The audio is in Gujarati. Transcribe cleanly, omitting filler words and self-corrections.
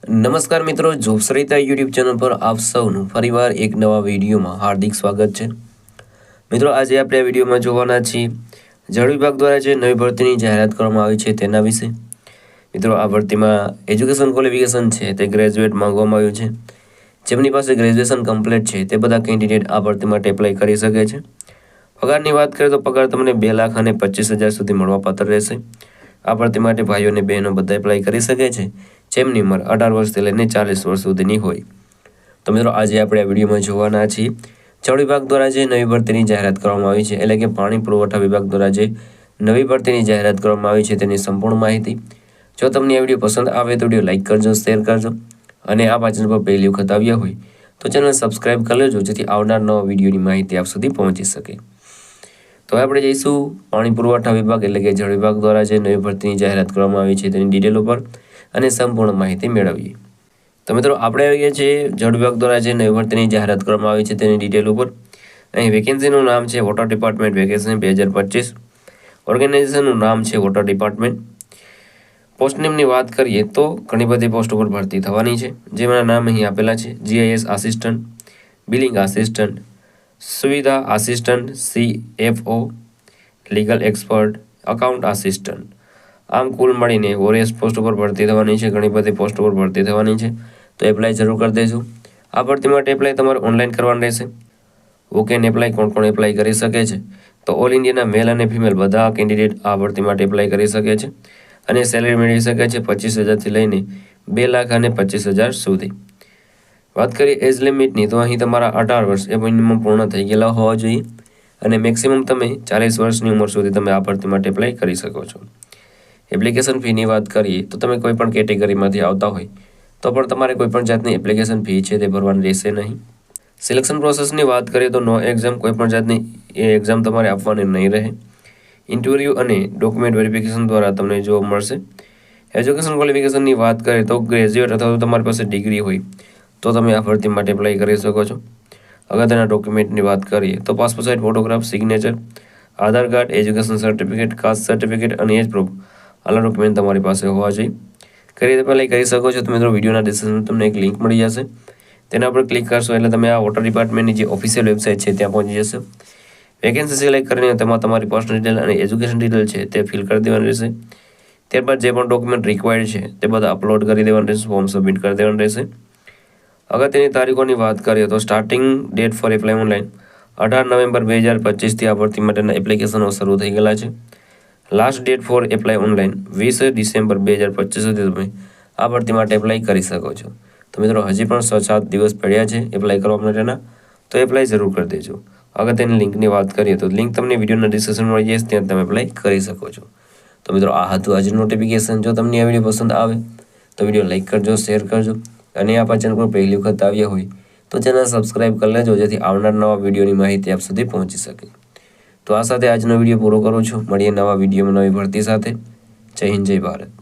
નમસ્કાર મિત્રો, જોબસરિતા યુટ્યુબ ચેનલ પર આપ સૌનું ફરીવાર એક નવા વિડીયોમાં હાર્દિક સ્વાગત છે। મિત્રો, આજે આપણે આ વિડીયોમાં જોવાના છીએ જળ વિભાગ દ્વારા જે નવી ભરતીની જાહેરાત કરવામાં આવી છે તેના વિશે। મિત્રો, આ ભરતીમાં એજ્યુકેશન ક્વોલિફિકેશન છે તે ગ્રેજ્યુએટ માંગવામાં આવ્યું છે। જેમની પાસે ગ્રેજ્યુએશન કમ્પ્લીટ છે તે બધા કેન્ડિડેટ આ ભરતી માટે એપ્લાય કરી શકે છે। પગારની વાત કરીએ તો પગાર તમને 2,25,000 સુધી મળવાપાત્ર રહેશે। આ ભરતી માટે ભાઈઓ અને બહેનો બધા એપ્લાય કરી શકે છે જેમની ઉંમર 18 વર્ષથી લઈને 40 વર્ષ સુધીની હોય। તો મિત્રો, આજે આપણે આ વિડીયોમાં જોવાના છીએ જળ વિભાગ દ્વારા જે નવી ભરતીની જાહેરાત કરવામાં આવી છે, એટલે કે પાણી પુરવઠા વિભાગ દ્વારા જે નવી ભરતીની જાહેરાત કરવામાં આવી છે તેની સંપૂર્ણ માહિતી। જો તમને આ વિડીયો પસંદ આવે તો વિડીયો લાઇક કરજો, શેર કરજો અને આ ચેનલ પર પહેલી વખત આવ્યા હોય તો ચેનલ સબસ્ક્રાઇબ કરી લેજો જેથી આવનાર નવા વિડીયોની માહિતી આપ સુધી પહોંચી શકે। તો આપણે જઈશું પાણી પુરવઠા વિભાગ એટલે કે જળ વિભાગ દ્વારા જે નવી ભરતીની જાહેરાત કરવામાં આવી છે તેની ડિટેલ ઉપર અને સંપૂર્ણ માહિતી મેળવીએ। તો મિત્રો, આપણે આવી ગયા છીએ જળ વિભાગ દ્વારા જે નવી ભરતીની જાહેરાત કરવામાં આવી છે તેની ડિટેલ ઉપર। અહીં વેકેન્સીનું નામ છે વોટર ડિપાર્ટમેન્ટ વેકેન્સી 2025। ઓર્ગેનાઇઝેશનનું નામ છે વોટર ડિપાર્ટમેન્ટ। પોસ્ટ નેમની વાત કરીએ તો ઘણી બધી પોસ્ટ ઉપર ભરતી થવાની છે, જેમના નામ અહીં આપેલા છે: GIS આસિસ્ટન્ટ, બિલિંગ આસિસ્ટન્ટ, સુવિધા assistant, CFO, legal expert, account assistant. આમ કુલ મળીને 40 પોસ્ટ ઉપર ભરતી થવાની છે। ઘણી બધી પોસ્ટ ઉપર ભરતી થવાની છે, તો એપ્લાય જરૂર કરી દેજો। આ ભરતી માટે એપ્લાય તમારે ઓનલાઈન કરવાનું રહેશે। વોક-ઇન એપ્લાય કોણ એપ્લાય કરી શકે છે? તો ઓલ ઇન્ડિયાના મેલ અને ફિમેલ બધા કેન્ડિડેટ આ ભરતી માટે એપ્લાય કરી શકે છે અને સેલેરી મેળવી શકે છે 25,000થી લઈને 2,25,000 સુધી। વાત કરીએ એજ લિમિટની તો અહીં તમારા 18 વર્ષ એ મિનિમમ પૂર્ણ થઈ ગયેલા હોવા જોઈએ અને મેક્સિમમ તમે 40 વર્ષની ઉંમર સુધી તમે આ ભરતી માટે એપ્લાય કરી શકો છો। એપ્લિકેશન ફીની વાત કરીએ તો તમે કોઈ પણ કેટેગરીમાંથી આવતા હોય તો પણ તમારે કોઈ પણ જાતની એપ્લિકેશન ફી છે તે ભરવાની રહેશે નહીં। સિલેક્શન પ્રોસેસની વાત કરીએ તો નો એક્ઝામ, કોઈ પણ જાતની એક્ઝામ તમારે આપવાની નહીં રહે। ઇન્ટરવ્યૂ અને ડોક્યુમેન્ટ વેરિફિકેશન દ્વારા તમને જોબ મળશે। એજ્યુકેશન ક્વોલિફિકેશનની વાત કરીએ તો ગ્રેજ્યુએટ અથવા તો તમારી પાસે ડિગ્રી હોય તો તમે આ ભરતી માટે એપ્લાય કરી શકો છો। અગત્યના ડોક્યુમેન્ટની વાત કરીએ તો passport size photograph, signature, Aadhaar card, education certificate, caste certificate અને એજ પ્રૂફ આલા ડોક્યુમેન્ટ તમારી પાસે હોવા જોઈએ। કઈ રીતે એપ્લાય કરી શકો છો? તો મિત્રો, વિડીયોના ડિસ્ક્રિપ્શનમાં તમને એક લિંક મળી જશે, તેના પર ક્લિક કરશો એટલે તમે આ વોટર ડિપાર્ટમેન્ટની જે ઓફિશિયલ વેબસાઇટ છે ત્યાં પહોંચી જશો। વેકેન્સી સિલેક્ટ કરીને તેમાં તમારી પર્સનલ ડિટેલ અને એજ્યુકેશન ડિટેલ છે તે ફિલ કરી દેવાની રહેશે। ત્યારબાદ જે પણ ડોક્યુમેન્ટ રિક્વાયર્ડ છે તે બધા અપલોડ કરી દેવાનું રહેશે, ફોર્મ સબમિટ કરી દેવાનું રહેશે। અગત્યની તારીખોની વાત કરીએ તો starting date for apply online 18 November 2025થી આ ભરતી માટેના એપ્લિકેશનો શરૂ થઈ ગયેલા છે। Last date for apply online 20 December 2025 સુધી તમે આ ભરતી માટે એપ્લાય કરી શકો છો। તો મિત્રો, હજી પણ 6-7 દિવસ પડ્યા છે એપ્લાય કરવા માટેના, તો એપ્લાય જરૂર કરી દેજો। અગત્યની લિંકની વાત કરીએ તો લિંક તમને વિડીયોના ડિસ્ક્રિપ્શનમાં મળી જશે, ત્યાં તમે એપ્લાય કરી શકો છો। તો મિત્રો, આ હતું આજનું નોટિફિકેશન। જો તમને આ વિડીયો પસંદ આવે તો વિડીયો લાઇક કરજો, શેર કરજો અને આ ચેનલ પર પહેલી વખત આવ્યા હોય તો ચેનલ સબસ્ક્રાઇબ કરી લેજો જેથી આવનાર નવા વિડીયોની માહિતી આપ સુધી પહોંચી શકે। તો આ સાથે આજનો વિડીયો પૂરો કરું છું। મળીએ નવા વિડીયોમાં નવી ભરતી સાથે। જય હિન્દ, જય ભારત।